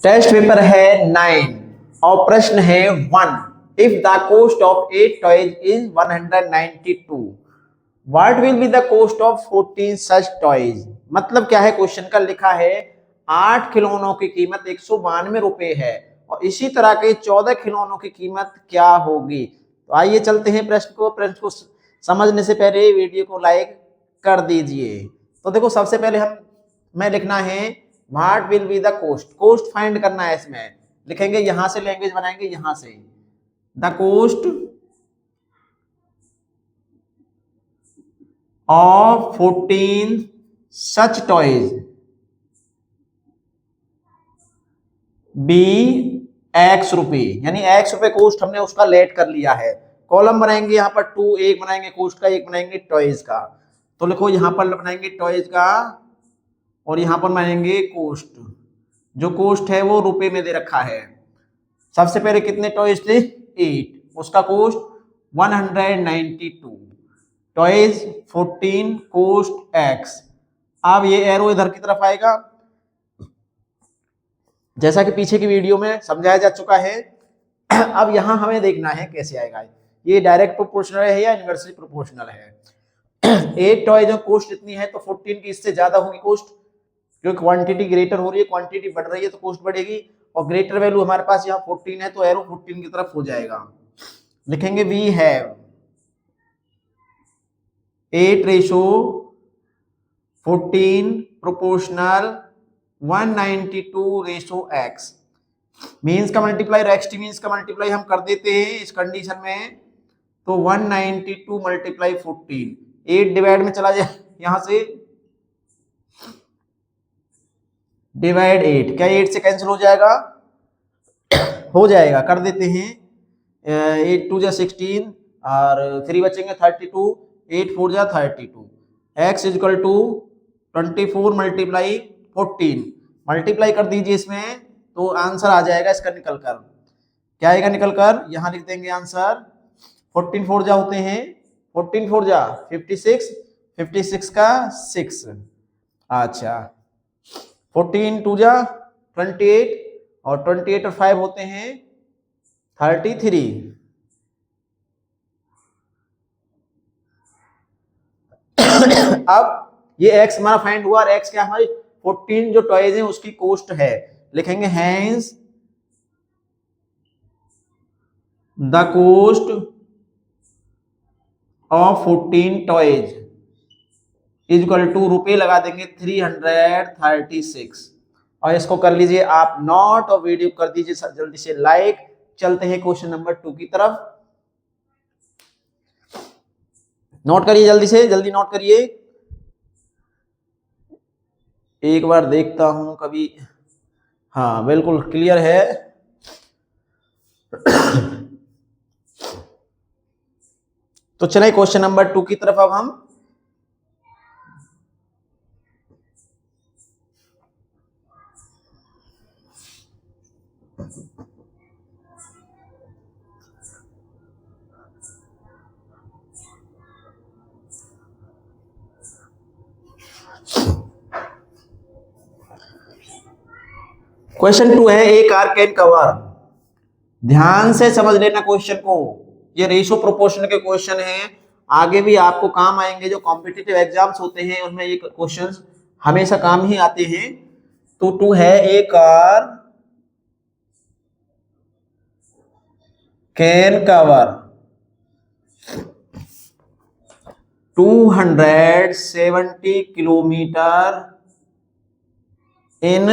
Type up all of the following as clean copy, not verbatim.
Test paper है 9 और प्रश्न है 1। If the cost of 8 toys is 192, what will be the cost of 14 such toys. मतलब क्या है, क्वेश्चन का लिखा है 8 खिलौनों की कीमत 192 रुपए है और इसी तरह के 14 खिलौनों की कीमत क्या होगी। तो आइए चलते हैं प्रश्न को समझने से पहले वीडियो को लाइक कर दीजिए। तो देखो, सबसे पहले मैं लिखना है what will be the cost find करना है। इसमें लिखेंगे, यहां से लैंग्वेज बनाएंगे, यहां से the cost of 14 such toys be x रुपए, यानी एक्स रुपए कोस्ट हमने उसका लेट कर लिया है। कॉलम बनाएंगे, यहाँ पर 2 एक बनाएंगे कोस्ट का, एक बनाएंगे टॉयज का। तो लिखो, यहां पर बनाएंगे टॉयज का और यहां पर बनाएंगे कोस्ट। जो कोस्ट है वो रुपए में दे रखा है। सबसे पहले कितने टॉयज थे, 8, उसका कोस्ट 192, टॉयज 14, कोस्ट एक्स। अब ये एरो इधर की तरफ आएगा, जैसा कि पीछे की वीडियो में समझाया जा चुका है। अब यहां हमें देखना है कैसे आएगा, ये डायरेक्ट प्रोपोर्शनल है या इनवर्सली प्रोपोर्शनल है। 8 टॉय जो कोस्ट इतनी है तो 14 की इससे ज्यादा होगी कोस्ट, क्योंकि क्वांटिटी ग्रेटर हो रही है, क्वांटिटी बढ़ रही है तो कोस्ट बढ़ेगी। और ग्रेटर वैल्यू हमारे पास यहाँ 14 है तो एरो 14 की तरफ हो जाएगा। लिखेंगे we have 8 ratio 14 proportional 192 ratio x. Means का मल्टीप्लाई और एक्सटी मीन्स का मल्टीप्लाई हम कर देते हैं इस कंडीशन में। तो 192 मल्टीप्लाई 14, 8 डिवाइड में चला जाए, यहां से डिवाइड 8, क्या 8 से कैंसिल हो जाएगा, हो जाएगा, कर देते हैं। 8 2 जा 16 और 3 बचेंगे 32, 8 4 जा 32। X is equal to 24 multiply 14, multiply कर दीजिए इसमें तो आंसर आ जाएगा इसका निकल कर। क्या आएगा निकल कर, यहां लिख देंगे आंसर। 14 4 जा होते हैं, 14 4 जा 56, 56 का 6। अच्छा, 14 2 जा 28 और 28 और 5 होते हैं 33। अब ये x हमारा फाइंड हुआ और x क्या हमारी 14 जो टॉयज हैं उसकी कोस्ट है। लिखेंगे hence the cost of 14 toys equal to, रुपए लगा देंगे 336। और इसको कर लीजिए आप नोट और वीडियो कर दीजिए जल्दी से लाइक। चलते हैं क्वेश्चन नंबर 2 की तरफ। नोट करिए जल्दी से, जल्दी नोट करिए। एक बार देखता हूं कभी, हाँ बिल्कुल क्लियर है। तो चलिए क्वेश्चन नंबर 2 की तरफ अब हम। क्वेश्चन 2 है, ए कार कैन कवर। ध्यान से समझ लेना क्वेश्चन को, ये रेशो प्रोपोर्शन के क्वेश्चन हैं, आगे भी आपको काम आएंगे। जो कॉम्पिटिटिव एग्जाम्स होते हैं उनमें ये क्वेश्चंस हमेशा काम ही आते हैं। तो 2 है, a car can cover 270 kilometre in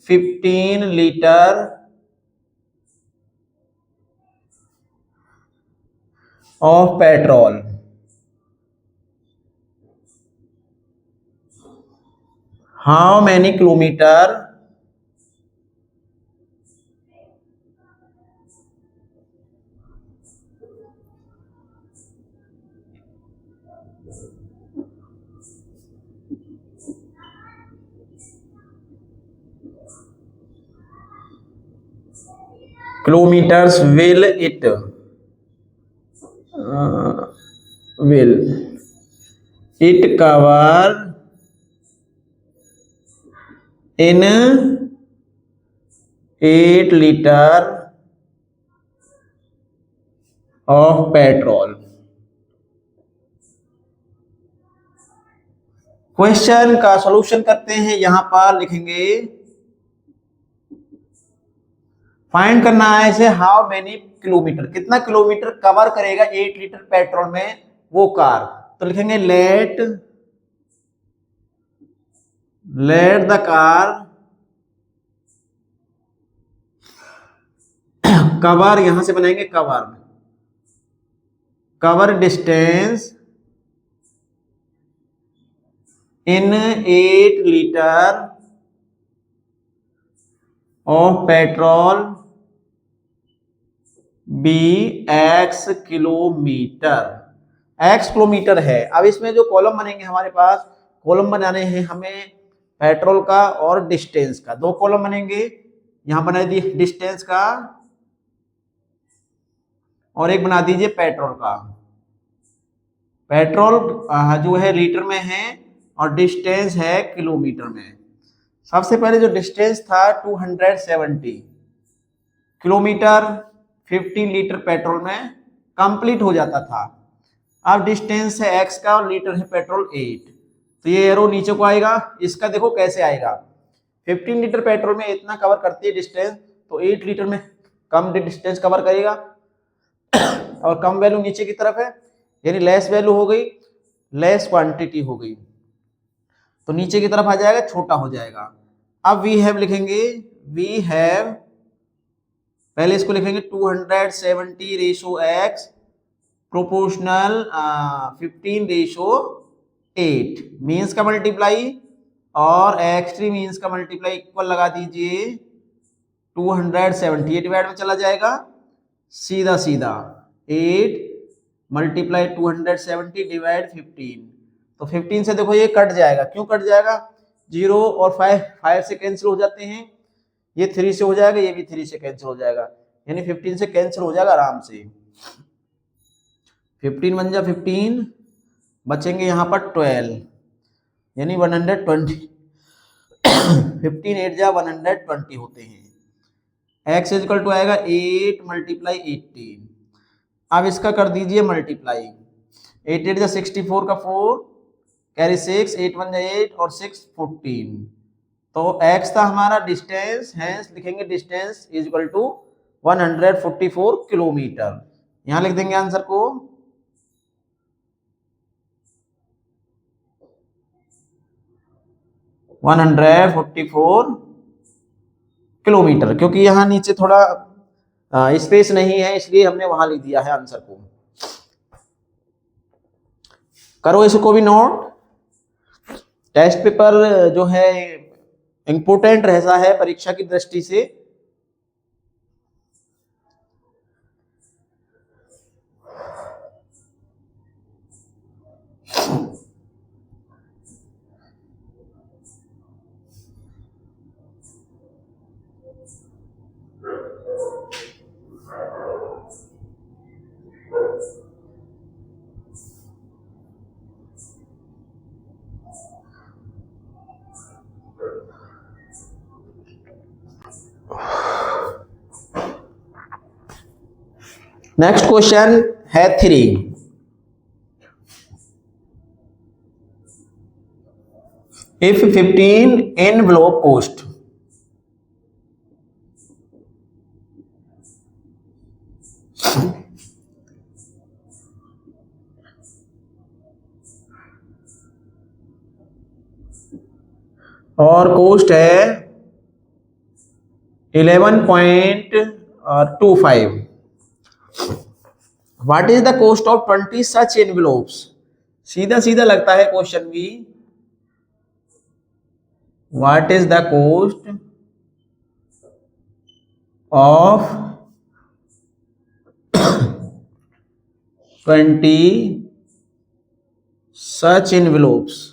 15 liter of petrol. How many kilometer kilometers will it cover in 8 litre of petrol. Question का सॉल्यूशन करते हैं। यहां पर लिखेंगे फाइंड करना है इसे, हाउ मेनी किलोमीटर, कितना किलोमीटर कवर करेगा 8 लीटर पेट्रोल में वो कार। तो लिखेंगे लेट द कार कवर, यहां से बनाएंगे cover distance in 8 litre of petrol be x kilometre. X kilometre है। अब इसमें जो कॉलम बनेंगे हमारे पास, कॉलम बनाने हैं हमें पेट्रोल का और डिस्टेंस का, दो कॉलम बनेंगे। यहां बना दिए डिस्टेंस का और एक बना दीजिए पेट्रोल का। पेट्रोल जो है लीटर में है और डिस्टेंस है किलोमीटर में। सबसे पहले जो डिस्टेंस था 270 किलोमीटर 15 लीटर पेट्रोल में कंप्लीट हो जाता था। अब डिस्टेंस है x का और लीटर है पेट्रोल 8, तो ये एरो नीचे को आएगा। इसका देखो कैसे आएगा, 15 लीटर पेट्रोल में इतना कवर करती है डिस्टेंस, तो 8 लीटर में कम डिस्टेंस कवर करेगा और कम वैल्यू नीचे की तरफ है, यानी लेस वैल्यू हो गई, लेस क्वांटिटी हो गई, तो नीचे की तरफ आ जाएगा, छोटा हो जाएगा। अब वी हैव लिखेंगे, वी हैव, पहले इसको लिखेंगे 270 ratio x proportional 15 ratio 8 means का मल्टीप्लाई और x3 मीन्स का मल्टीप्लाई इक्वल लगा दीजिए 270, ये डिवाइड में चला जाएगा सीधा सीधा 8 मल्टीप्लाई 270 डिवाइड 15, तो 15 से देखो ये कट जाएगा। क्यों कट जाएगा, 0 और 5 से कैंसिल हो जाते हैं, ये 3 से हो जाएगा, ये भी 3 से कैंसिल हो जाएगा, यानी 15 से कैंसिल हो जाएगा आराम से। 15 बन जा 15, बचेंगे यहाँ पर 12 यानी 120 15 8 जा 120 होते हैं। x इक्वल टू आएगा 8 मल्टीप्लाई 18। अब इसका कर दीजिए मल्टीप्लाई, 8 8 जा 64 का 4 कैरी 6, 8 1 जा 8 और 6 14, तो x था हमारा डिस्टेंस, हेंस लिखेंगे distance is equal to 144 kilometre. यहां लिख देंगे आंसर को 144 किलोमीटर, क्योंकि यहाँ नीचे थोड़ा स्पेस नहीं है इसलिए हमने वहां लिख दिया है आंसर को। करो इसको भी नोट, टेस्ट पेपर जो है इंपोर्टेंट रहता है परीक्षा की दृष्टि से। नेक्स्ट क्वेश्चन है 3, if 15 envelope cost और कोस्ट है 11.25, what is the cost of 20 such envelopes. सीधा सीधा लगता है क्वेश्चन भी, what is the cost of 20 such envelopes.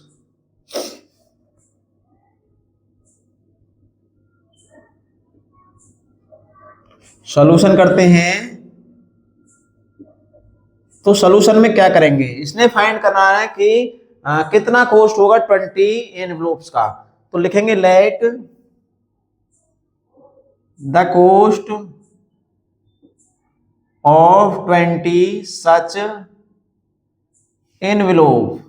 Solution करते हैं, तो सॉल्यूशन में क्या करेंगे, इसने फाइंड करना है कि कितना कॉस्ट होगा 20 एनवेलोप्स का। तो लिखेंगे let the cost of 20 such envelope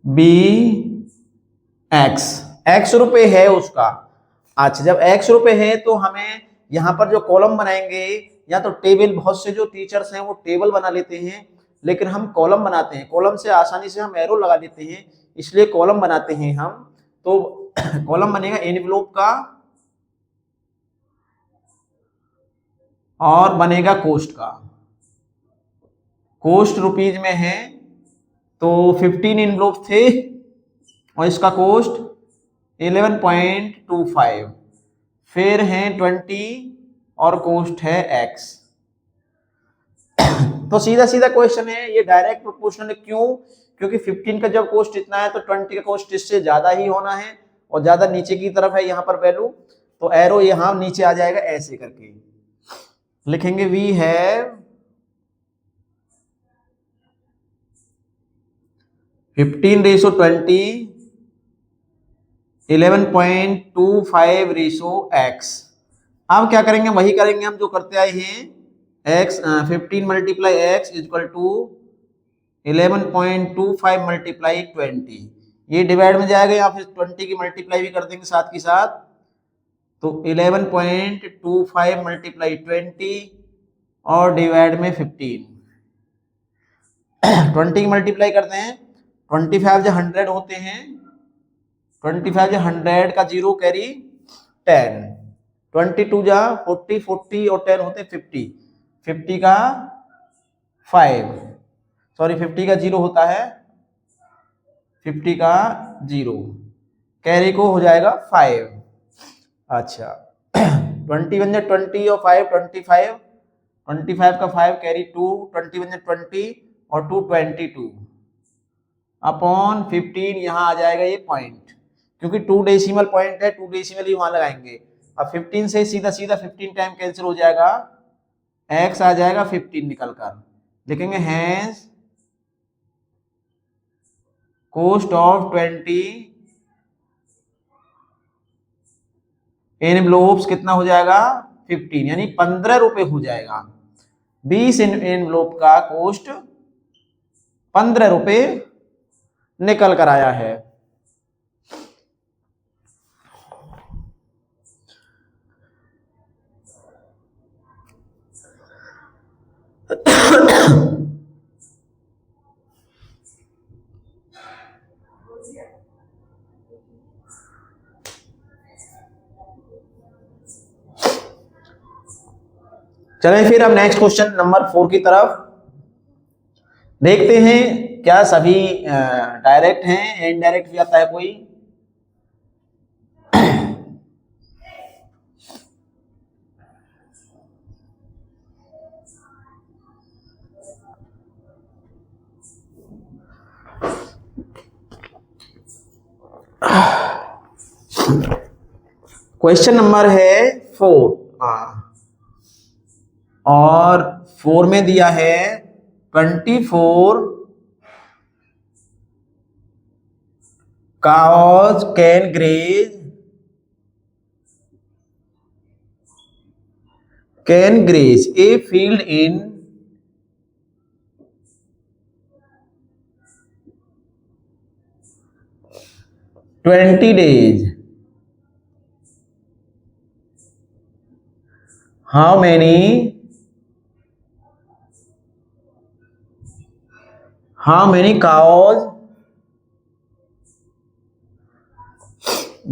be x रुपए है उसका। अच्छा, जब एक्स रुपए है तो हमें यहाँ पर जो कॉलम बनाएंगे, या तो टेबल, बहुत से जो टीचर्स हैं वो टेबल बना लेते हैं, लेकिन हम कॉलम बनाते हैं। कॉलम से आसानी से हम एरो लगा देते हैं, इसलिए कॉलम बनाते हैं हम। तो कॉलम बनेगा एनवेलोप का और बनेगा कोस्ट का। कोस्ट रुपीज में है तो 15 एनवेलोप थे और इसका कोस्ट 11.25, फिर है 20 और कोस्ट है x। तो सीधा सीधा क्वेश्चन है, ये डायरेक्ट प्रोपोर्शनल है। क्यों? क्योंकि 15 का जब कोस्ट इतना है तो 20 का कोस्ट इससे ज्यादा ही होना है, और ज्यादा नीचे की तरफ है यहाँ पर वैल्यू, तो एरो यहाँ नीचे आ जाएगा ऐसे करके लिखेंगे। वी है 15:20 11.25:x। अब क्या करेंगे? वही करेंगे हम जो करते आए हैं। x 15 multiply x equal to 11.25 multiply 20। ये डिवाइड में जाएगा, या फिर 20 की मल्टीप्लाई भी कर देंगे साथ की साथ, तो 11.25 मल्टीप्लाई 20 और डिवाइड में 15। 20 की मल्टीप्लाई करते हैं, 25 जो 100 होते हैं, 25 जो 100 का 0 कैरी 10, 22 जा 40, 40 और 10 होते 50, 50 का 5, सॉरी 50 का 0 होता है, 50 का 0 कैरी को हो जाएगा 5। अच्छा 21 जा 20 और 5 25, 25 का 5 कैरी 2, 21 जा 20 और 2 22 अपॉन 15। यहाँ आ जाएगा ये पॉइंट, क्योंकि 2 डेसिमल पॉइंट है, 2 डेसिमल ही वहां लगाएंगे। अब 15 से सीधा सीधा 15 टाइम कैंसिल हो जाएगा, x आ जाएगा 15 निकल कर। लिखेंगे हैंस कोस्ट ऑफ 20 एनवेलोप्स कितना हो जाएगा? 15, यानी 15 रुपए हो जाएगा। 20 एनवेलोप का कोस्ट 15 रुपए निकल कर आया है। चलें फिर अब नेक्स्ट क्वेश्चन नंबर 4 की तरफ देखते हैं। क्या सभी डायरेक्ट हैं, इनडायरेक्ट भी आता है कोई? क्वेश्चन नंबर है 4, और 4 में दिया है 24 cows can graze a field in 20 days. How many cows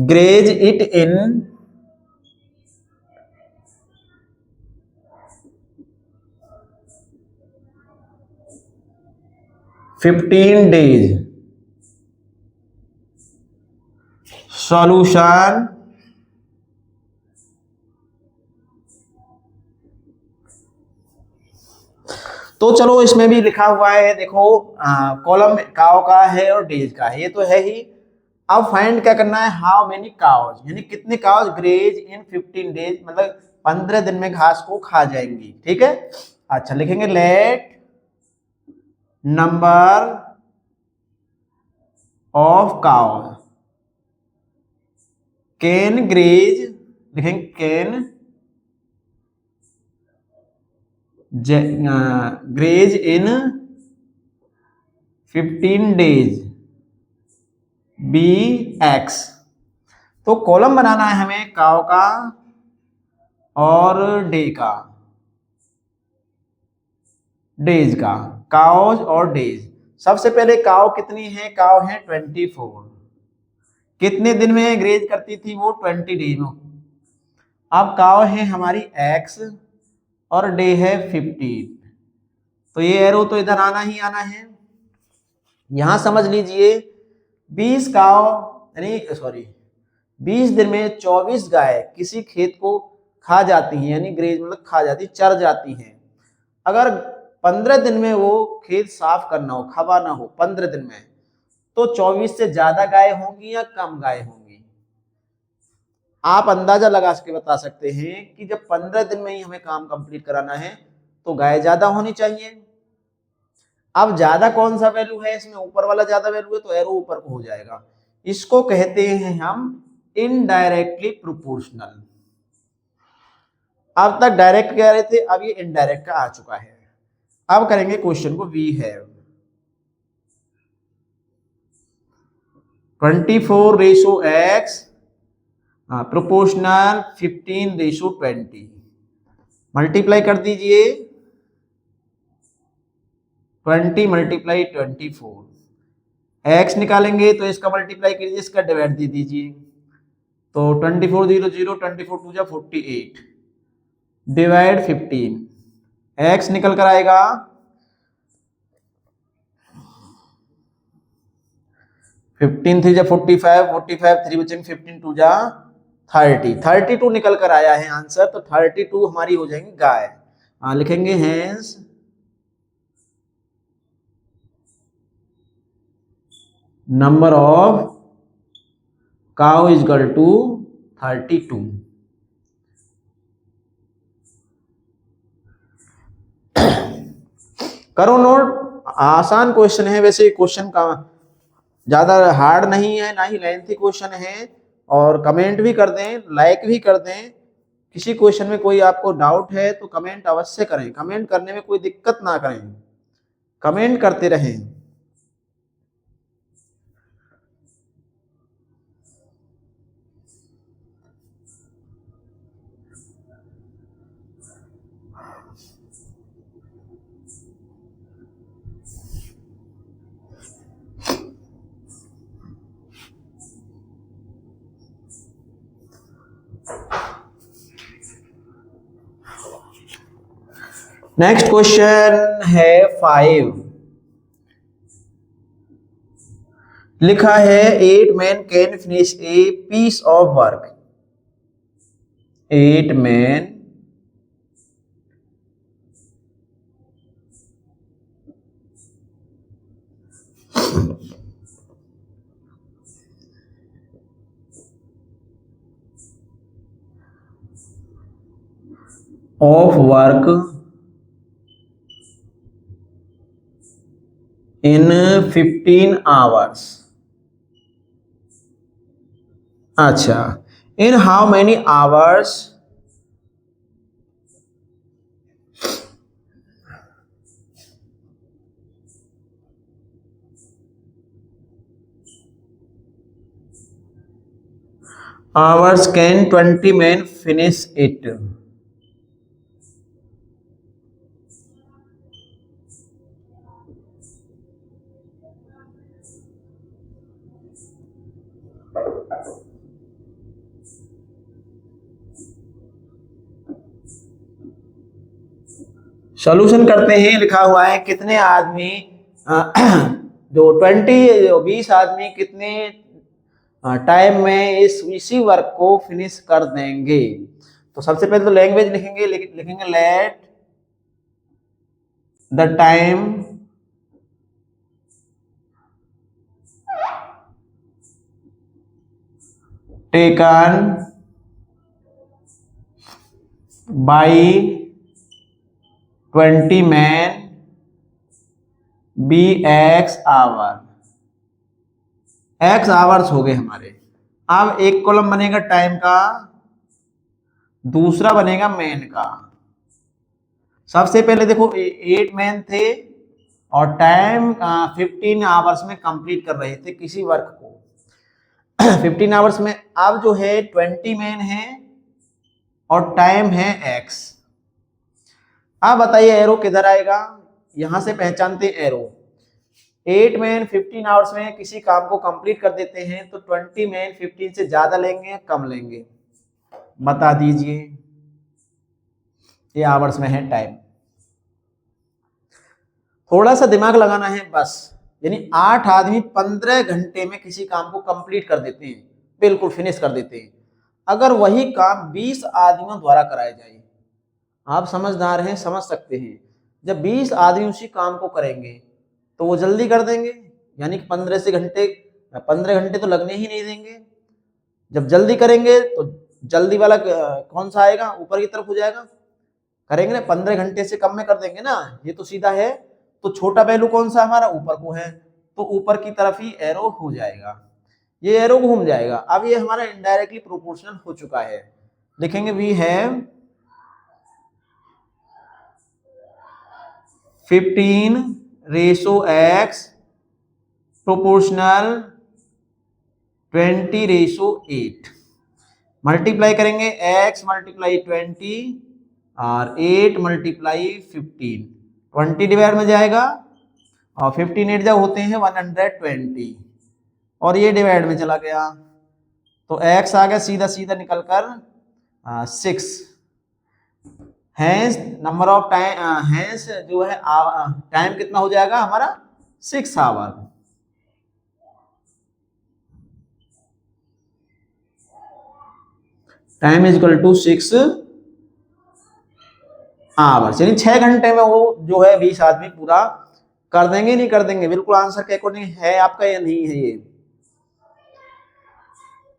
graze it in 15 days? Solution: तो चलो इसमें भी लिखा हुआ है, देखो कॉलम काव का है और डेज का है, ये तो है ही। अब फाइंड क्या करना है? हाउ मेनी काउज, यानी कितने काउज ग्रेज इन 15 डेज, मतलब 15 दिन में घास को खा जाएंगी। ठीक है, अच्छा लिखेंगे let number of cows can graze, लिखेंगे can graze in 15 days be X. तो कॉलम बनाना है हमें काव का और डे का, डेज का, काउज और डेज। सबसे पहले काव कितनी है, काव है 24, कितने दिन में ग्रेज करती थी वो, 20 डेज में। अब काव है हमारी एक्स और डे है 15, तो ये एरो तो इधर आना ही आना है। यहां समझ लीजिए 20 काव यानी सॉरी 20 दिन में 24 गाय किसी खेत को खा जाती हैं, यानी ग्रेज मतलब खा जाती, चर जाती हैं। अगर 15 दिन में वो खेत साफ करना हो, खवाना हो 15 दिन में, तो 24 से ज्यादा गाय होंगी या कम गाय होंगी? आप अंदाजा लगा के बता सकते हैं कि जब 15 दिन में ही हमें काम कंप्लीट कराना है तो गाय ज्यादा होनी चाहिए। अब ज्यादा कौन सा वैल्यू है इसमें, ऊपर वाला ज्यादा वैल्यू है तो एरो ऊपर को हो जाएगा। इसको कहते हैं हम इनडायरेक्टली प्रोपोर्शनल। अब तक डायरेक्ट कह रहे थे, अब ये इनडायरेक्ट का आ चुका है। अब करेंगे क्वेश्चन को, we have 24:x proportional 15:20, multiply कर दीजिए 20 × 24, x निकालेंगे तो इसका मल्टीप्लाई कीजिए, इसका डिवाइड दे दीजिए, तो 24 0 0, 24 2 48 डिवाइड 15, x निकल कर आएगा 15 3 45, 45 3 बचेंगे 15 2 30, 32 निकल कर आया है आंसर। तो 32 हमारी हो जाएंगी गाय। लिखेंगे hence number of cow is equal to 32। करो नोट, आसान क्वेश्चन है, वैसे क्वेश्चन का ज्यादा हार्ड नहीं है, ना ही लेंथी क्वेश्चन है। और कमेंट भी कर दें, लाइक भी कर दें। किसी क्वेश्चन में कोई आपको डाउट है तो कमेंट अवश्य करें, कमेंट करने में कोई दिक्कत ना करें, कमेंट करते रहें। नेक्स्ट क्वेश्चन है 5। लिखा है 8 men can finish a piece of work. 8 men of work in 15 hours। अच्छा, in how many hours can 20 men finish it। Solution करते हैं। लिखा हुआ है कितने आदमी जो 20 आदमी कितने टाइम में इसी वर्क को फिनिश कर देंगे। तो सबसे पहले तो लैंग्वेज लिखेंगे, लिखेंगे let the time taken by 20 men be x hour. x hours हो गए हमारे। अब एक कॉलम बनेगा टाइम का, दूसरा बनेगा मैन का। सबसे पहले देखो 8 मैन थे और टाइम 15 आवर्स में कंप्लीट कर रहे थे किसी वर्क को 15 आवर्स में। अब जो है 20 मैन है और टाइम है x। अब बताइए एरो किधर आएगा, यहां से पहचानते एरो। 8 मैन 15 आवर्स में किसी काम को कंप्लीट कर देते हैं, तो 20 मैन 15 से ज्यादा लेंगे या कम लेंगे, बता दीजिए। ये आवर्स में है टाइम। थोड़ा सा दिमाग लगाना है बस। यानी 8 आदमी 15 घंटे में किसी काम को कंप्लीट कर देते हैं, बिल्कुल फिनिश कर देते हैं। अगर वही काम 20 आदमियों द्वारा कराया जाए, आप समझदार हैं, समझ सकते हैं। जब 20 आदमी उसी काम को करेंगे तो वो जल्दी कर देंगे, यानी कि 15 घंटे तो लगने ही नहीं देंगे। जब जल्दी करेंगे तो जल्दी वाला कौन सा आएगा, ऊपर की तरफ हो जाएगा। करेंगे ना 15 घंटे से कम में कर देंगे ना, ये तो सीधा है। तो छोटा वैल्यू कौन सा हमारा, ऊपर को है, तो ऊपर की तरफ ही एरो हो जाएगा, ये एरो घूम जाएगा। अब ये हमारा इनडायरेक्टली प्रोपोर्शनल हो चुका है। लिखेंगे we have 15:x proportional 20:8। Multiply करेंगे x मल्टीप्लाई 20 और 8 मल्टीप्लाई 15। 20 डिवाइड में जाएगा और 15 8 जब होते हैं 120 और ये डिवाइड में चला गया, तो x आ गया सीधा सीधा निकल कर 6। Hence number of time, hence जो है टाइम कितना हो जाएगा हमारा 6 hour. Time is equal to 6 hours, यानी 6 घंटे में वो जो है 20 आदमी पूरा कर देंगे। नहीं कर देंगे, बिल्कुल आंसर के अकॉर्डिंग है आपका या नहीं है ये।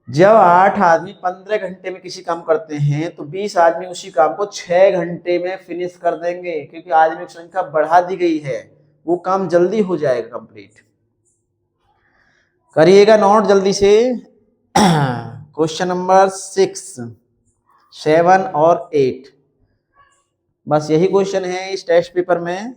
जब 8 आदमी 15 घंटे में किसी काम करते हैं तो 20 आदमी उसी काम को 6 घंटे में फिनिश कर देंगे, क्योंकि आदमी की संख्या बढ़ा दी गई है, वो काम जल्दी हो जाएगा कंप्लीट। करिएगा नोट जल्दी से। क्वेश्चन नंबर 6, 7 और 8, बस यही क्वेश्चन है इस टेस्ट पेपर में।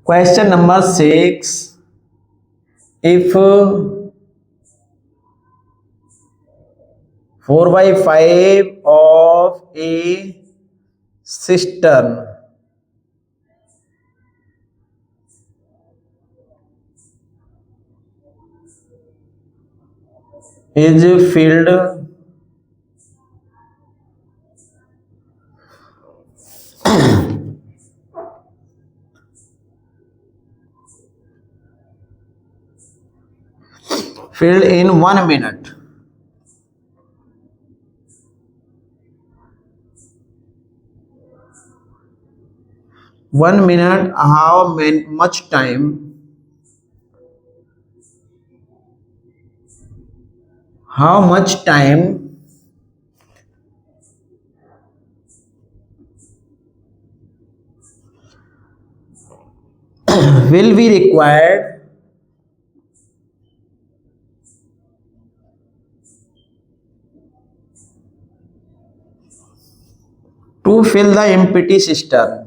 Question number 6. If 4/5 of a cistern is filled in 1 minute, how much time will be required to fill the empty cistern?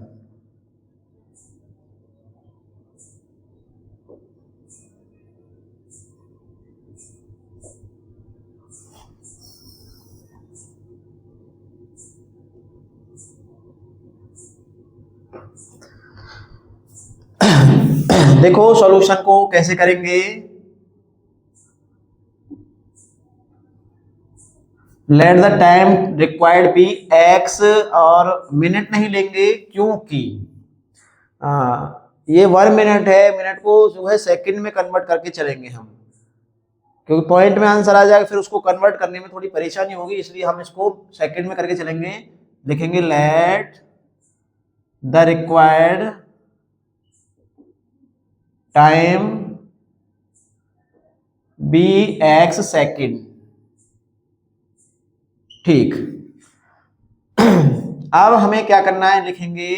देखो सॉल्यूशन को कैसे करेंगे। Let the time required be x, और minute नहीं लेंगे क्योंकि ये 1 मिनट है, मिनट को जो है सेकंड में कन्वर्ट करके चलेंगे हम, क्योंकि पॉइंट में आंसर आ जाएगा, फिर उसको कन्वर्ट करने में थोड़ी परेशानी होगी, इसलिए हम इसको सेकंड में करके चलेंगे। लिखेंगे let the required time be x second. ठीक, अब हमें क्या करना है, लिखेंगे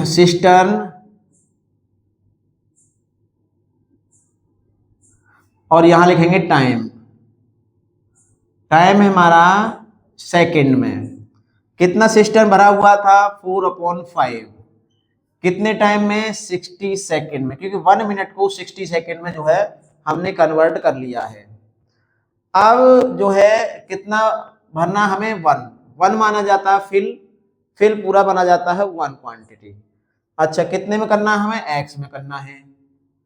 सिस्टर्न और यहां लिखेंगे टाइम। टाइम है हमारा सेकंड में। कितना सिस्टर्न भरा हुआ था, 4/5। कितने टाइम में, 60 सेकंड में, क्योंकि 1 मिनट को 60 सेकंड में जो है हमने कन्वर्ट कर लिया है। अब जो है कितना भरना, हमें 1 माना जाता है, फिल पूरा बना जाता है 1 क्वांटिटी। अच्छा, कितने में करना है, हमें एक्स में करना है।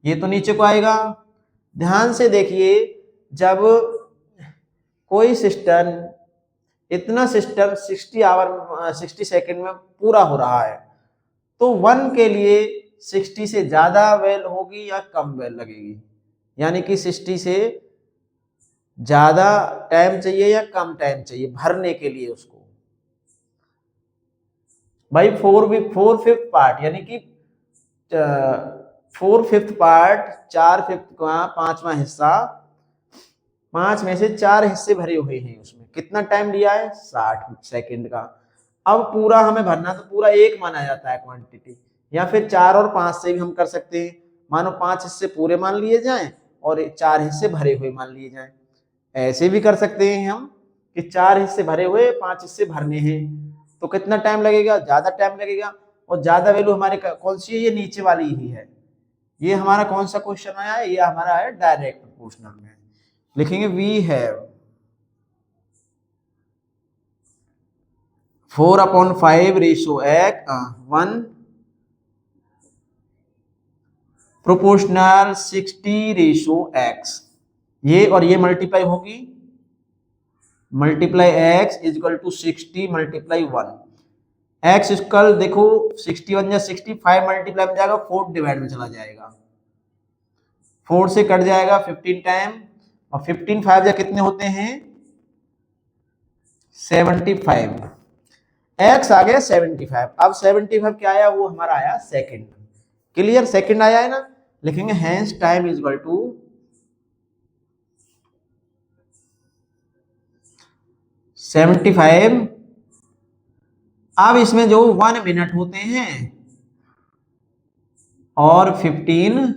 ये तो नीचे को आएगा। ध्यान से देखिए, जब कोई सिस्टम इतना सिस्टम 60 सेकंड में पूरा हो रहा है, तो 1 के लिए 60 से ज्यादा वेल होगी या कम वेल लगेगी, यानी कि 60 से ज्यादा टाइम चाहिए या कम टाइम चाहिए भरने के लिए उसको। भाई 4/5 पार्ट, यानी कि 4/5 पार्ट, 4/5 का 5वां हिस्सा, 5 में से 4 हिस्से भरे हुए हैं, उसमें कितना टाइम लिया है, 60 सेकंड का। अब पूरा हमें भरना, तो पूरा 1 माना जाता है क्वांटिटी, या फिर 4 और 5 से भी हम कर सकते हैं। मानो 5 हिस्से पूरे मान लिए जाएं और 4 हिस्से भरे हुए मान लिए जाएं। ऐसे भी कर सकते हैं हम कि 4 हिस्से भरे हुए, 5 हिस्से भरने हैं, तो कितना टाइम लगेगा, ज्यादा टाइम लगेगा। और ज्यादा वैल्यू हमारे कौन सी है, ये नीचे वाली ही है। ये हमारा कौन सा क्वेश्चन आया है, ये हमारा है डायरेक्ट प्रोपोर्शनल में। लिखेंगे वी हैव 4/5:1 प्रोपोर्शनल 60:x। ये और ये मल्टीप्लाई होगी, multiply x is equal to 60 multiply 1। x equal देखो 61 या 65 मल्टीप्लाई में जाएगा, 4 डिवाइड में चला जाएगा, 4 से कट जाएगा 15 टाइम, और 15 5 या कितने होते हैं, 75। x आ गया 75। अब 75 क्या आया, वो हमारा आया सेकंड। क्लियर, सेकंड आया है ना। लिखेंगे हेंस टाइम इजकल टू 75। अब इसमें जो 1 मिनट होते हैं और 15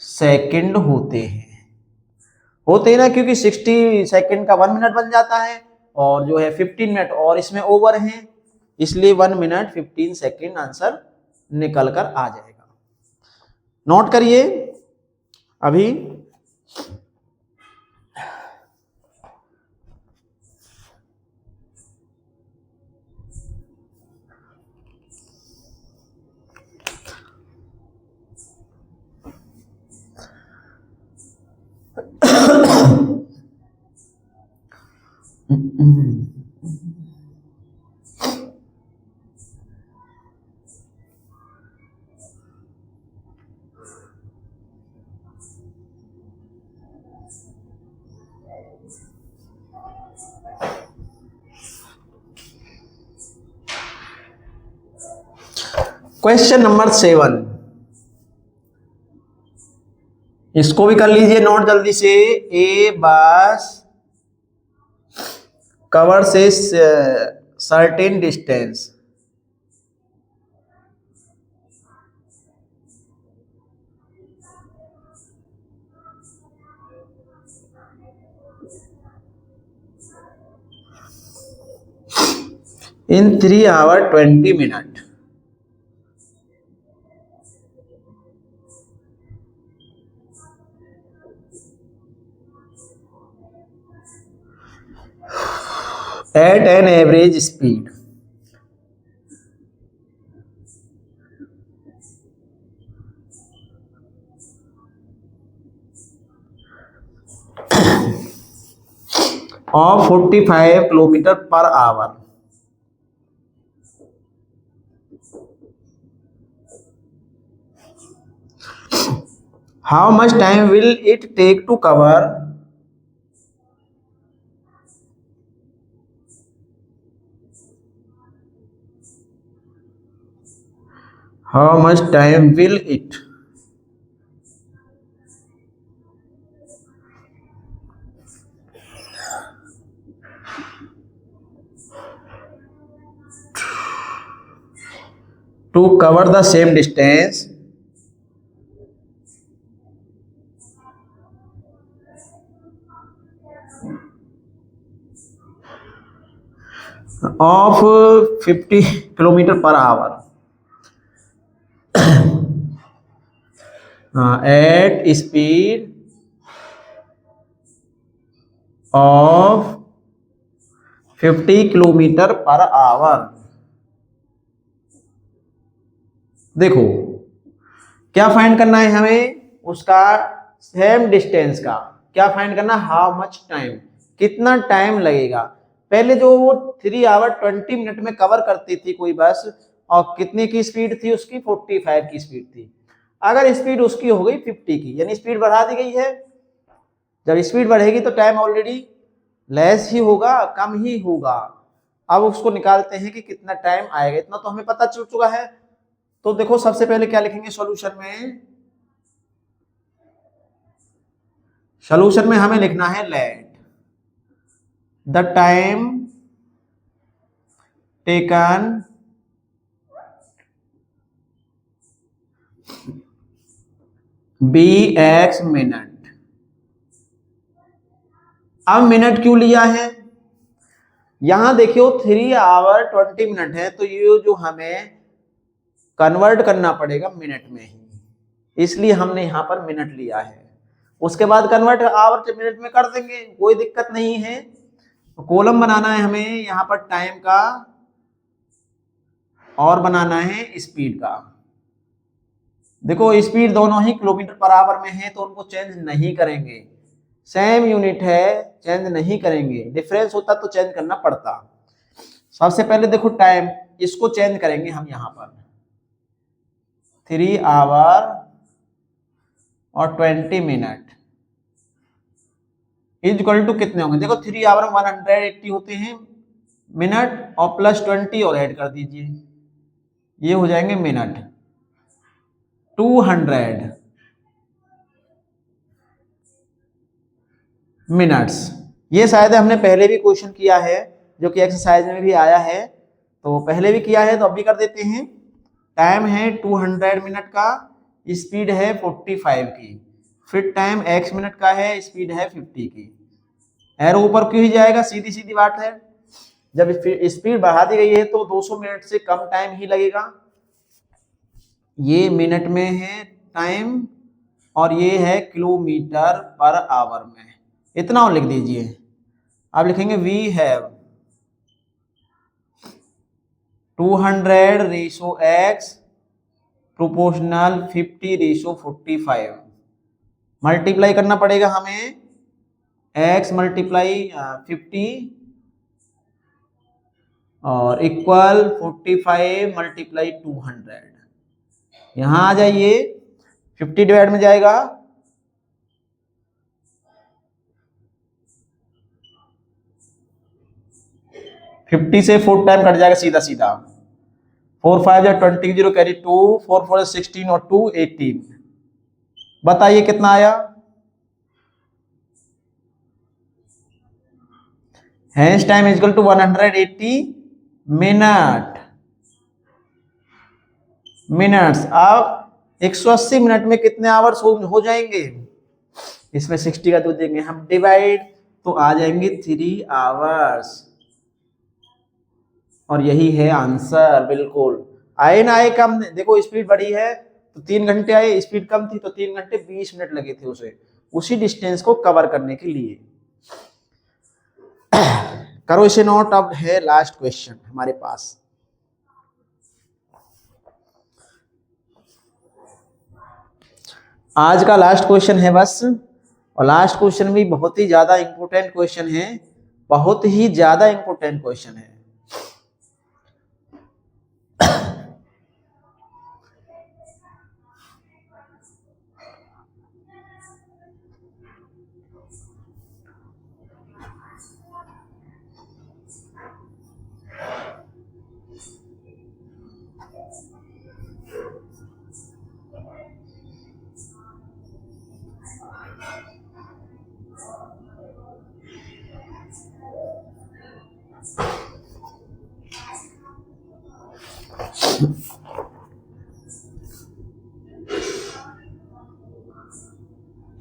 सेकंड होते हैं ना, क्योंकि 60 सेकंड का 1 मिनट बन जाता है, और जो है 15 मिनट और इसमें ओवर है, इसलिए 1 मिनट 15 सेकंड आंसर निकल कर आ जाएगा। नोट करिए अभी। क्वेश्चन नंबर 7, इसको भी कर लीजिए नोट जल्दी से। ए बस कवर से certain distance, in 3 hours 20 minutes। at an average speed। of 45 kilometre per hour. How much time will it take to cover how much time will it to cover the same distance of 50 kilometre per hour at speed of 50 kilometre per hour. देखो क्या find करना है हमें, उसका same distance का क्या find करना, how much time, कितना टाइम लगेगा। पहले जो वो 3 आवर 20 मिनट में कवर करती थी कोई बस, और कितने की स्पीड थी उसकी, 45 की स्पीड थी। अगर स्पीड उसकी हो गई 50 की, यानी स्पीड बढ़ा दी गई है। जब स्पीड बढ़ेगी तो टाइम ऑलरेडी लेस ही होगा, कम ही होगा। अब उसको निकालते हैं कि कितना टाइम आएगा, इतना तो हमें पता चल चुका है। तो देखो सबसे पहले क्या लिखेंगे सॉल्यूशन में, सॉल्यूशन में हमें लिखना है let the time taken be x minute. अब मिनट क्यों लिया है, यहां देखियो 3 आवर 20 मिनट है, तो ये जो हमें कन्वर्ट करना पड़ेगा मिनट में ही, इसलिए हमने यहां पर मिनट लिया है। उसके बाद कन्वर्ट आवर से मिनट में कर देंगे, कोई दिक्कत नहीं है। कॉलम बनाना है हमें यहां पर टाइम का, और बनाना है स्पीड का। देखो स्पीड दोनों ही किलोमीटर पर आवर में है, तो उनको चेंज नहीं करेंगे, सेम यूनिट है, चेंज नहीं करेंगे। डिफरेंस होता तो चेंज करना पड़ता। सबसे पहले देखो टाइम, इसको चेंज करेंगे हम यहां पर, 3 आवर और 20 मिनट इज इक्वल टू कितने होंगे। देखो 3 आवर में 180 होते हैं मिनट, और प्लस 20 और ऐड कर दीजिए, ये हो जाएंगे मिनट। 200 मिनट्स। ये शायद हमने पहले भी क्वेश्चन किया है, जो कि एक्सरसाइज में भी आया है, तो पहले भी किया है, तो अब भी कर देते हैं। टाइम है 200 मिनट का, स्पीड है 45 की, फिर टाइम x मिनट का है, स्पीड है 50 की। एरो ऊपर क्यों ही जाएगा, सीधी सीधी बात है। जब स्पीड बढ़ा दी गई है तो 200 मिनट से कम टाइम ही लगेगा। ये मिनट में है टाइम, और ये है किलोमीटर पर आवर में, इतना और लिख दीजिए। अब लिखेंगे we have 200 ratio x proportional 50 ratio 45। Multiply करना पड़ेगा हमें, x मल्टीप्लाई 50 और इक्वल 45 मल्टीप्लाई 200। यहां आ जाइए, 50 डिवाइड में जाएगा 50 से 4 टाइम कट जाएगा सीधा सीधा, 4 5 या 20 0 कैरी 2, 4 4 16 और 2 18। बताइए कितना आया। Hence time is equal to 180 minute minutes. अब 180 मिनट में कितने आवर्स हो जाएंगे, इसमें 60 का 2 देंगे हम डिवाइड, तो आ जाएंगे 3 आवर्स। और यही है आंसर, बिल्कुल। आए ना आए कम, देखो स्पीड बढ़ी है तो 3 घंटे आए, स्पीड कम थी तो 3 घंटे 20 मिनट लगे थे उसे, उसी डिस्टेंस को कवर करने के लिए। करो इसे नोट। अब है लास्ट क्वेश्चन हमारे पास। आज का लास्ट क्वेश्चन है बस, और लास्ट क्वेश्चन भी बहुत ही ज्यादा इंपॉर्टेंट क्वेश्चन है, बहुत ही ज्यादा इंपॉर्टेंट क्वेश्चन है।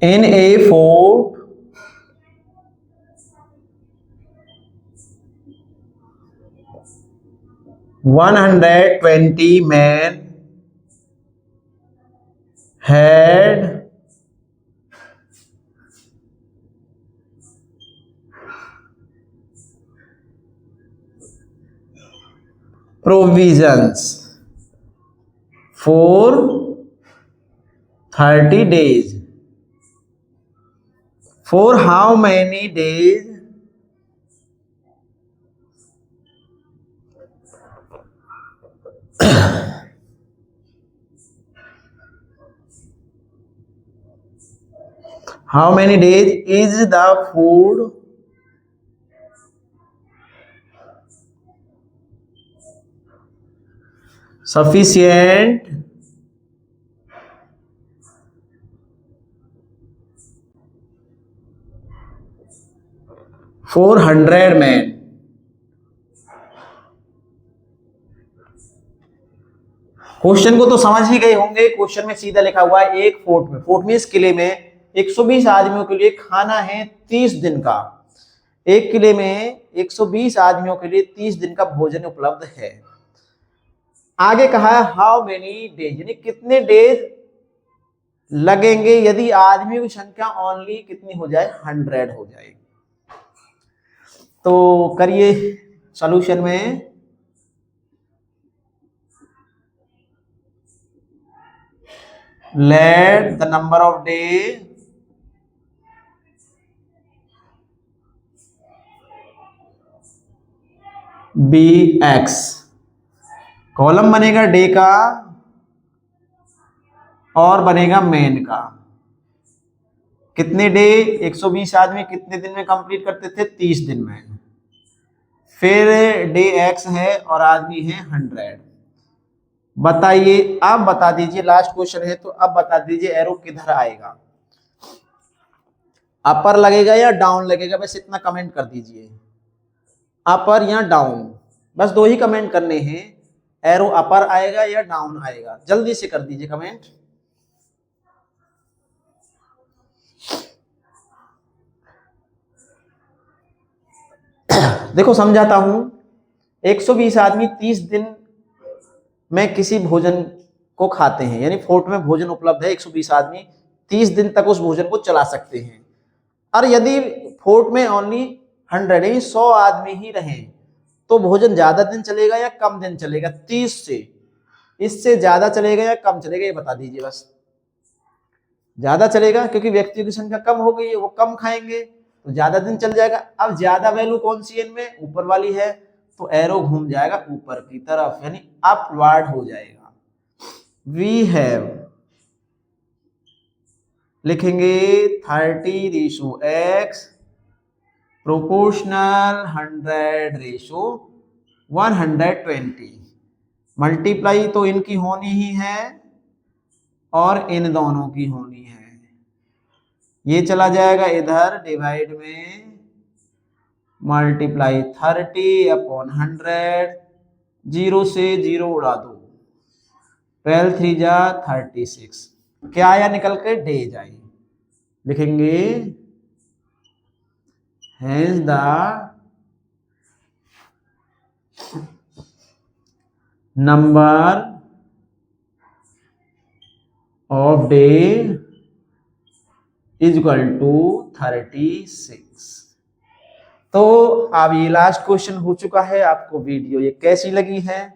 In a fort, 120 men had provisions for 30 days. For how many days how many days is the food sufficient for 100 men? Question को तो समझ ही गए होंगे। क्वेश्चन में सीधा लिखा हुआ है एक फोर्ट में, फोर्ट मींस किले में 120 आदमियों के लिए खाना है 30 दिन का। एक किले में 120 आदमियों के लिए 30 दिन का भोजन उपलब्ध है। आगे कहा है हाउ मेनी डेज, यानी कितने डेज लगेंगे यदि आदमियों की संख्या ओनली कितनी हो जाए, 100 हो जाए। तो करिए सॉल्यूशन में। Let the number of days be x। Column बनेगा डे का और बनेगा मेन का। कितने डे, 120 आदमी कितने दिन में कंप्लीट करते थे, 30 दिन में। फिर डे x है और आदमी है 100। बताइए, अब बता दीजिए, लास्ट क्वेश्चन है तो अब बता दीजिए एरो किधर आएगा, अपर लगेगा या डाउन लगेगा, बस इतना कमेंट कर दीजिए, अपर या डाउन, बस 2 ही कमेंट करने हैं। एरो अपर आएगा या डाउन आएगा, जल्दी से कर दीजिए कमेंट। देखो समझाता हूं, 120 आदमी 30 दिन में किसी भोजन को खाते हैं, यानी फोर्ट में भोजन उपलब्ध है, 120 आदमी 30 दिन तक उस भोजन को चला सकते हैं। और यदि फोर्ट में ओनली 100 यानी 100 आदमी ही रहे तो भोजन ज्यादा दिन चलेगा या कम दिन चलेगा, 30 से इससे ज्यादा चलेगा या कम चलेगा, ये बता दीजिए बस। ज्यादा चलेगा क्योंकि व्यक्तियों की संख्या कम हो गई है, वो कम खाएंगे तो ज्यादा दिन चल जाएगा। अब ज्यादा वैल्यू कौन सी है इनमें, ऊपर वाली है, तो एरो घूम जाएगा ऊपर की तरफ, यानी अपवर्ड हो जाएगा। वी हैव लिखेंगे 30:x प्रोपोर्शनल 100:120। मल्टीप्लाई तो इनकी होनी ही है और इन दोनों की होनी है। ये चला जाएगा इधर, डिवाइड में मल्टीप्लाई 30/100, 0 से 0 उड़ा दो, 12 3 जा 36, क्या आया निकल के, डेज आई। लिखेंगे hence the number of day is equal to 36। तो अब ये लास्ट क्वेश्चन हो चुका है। आपको वीडियो ये कैसी लगी है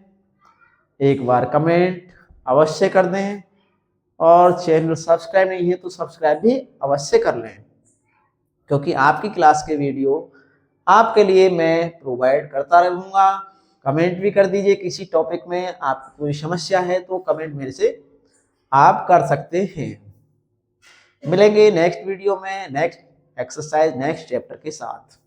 एक बार कमेंट अवश्य कर दें, और चैनल सब्सक्राइब नहीं है तो सब्सक्राइब भी अवश्य कर लें, क्योंकि आपकी क्लास के वीडियो आपके लिए मैं प्रोवाइड करता रहूँगा। कमेंट भी कर दीजिए, किसी टॉपिक में आपको कोई समस्या है तो कमेंट मेरे से आप कर सकते हैं। मिलेंगे नेक्स्ट वीडियो में नेक्स्ट एक्सरसाइज नेक्स्ट चैप्टर के साथ।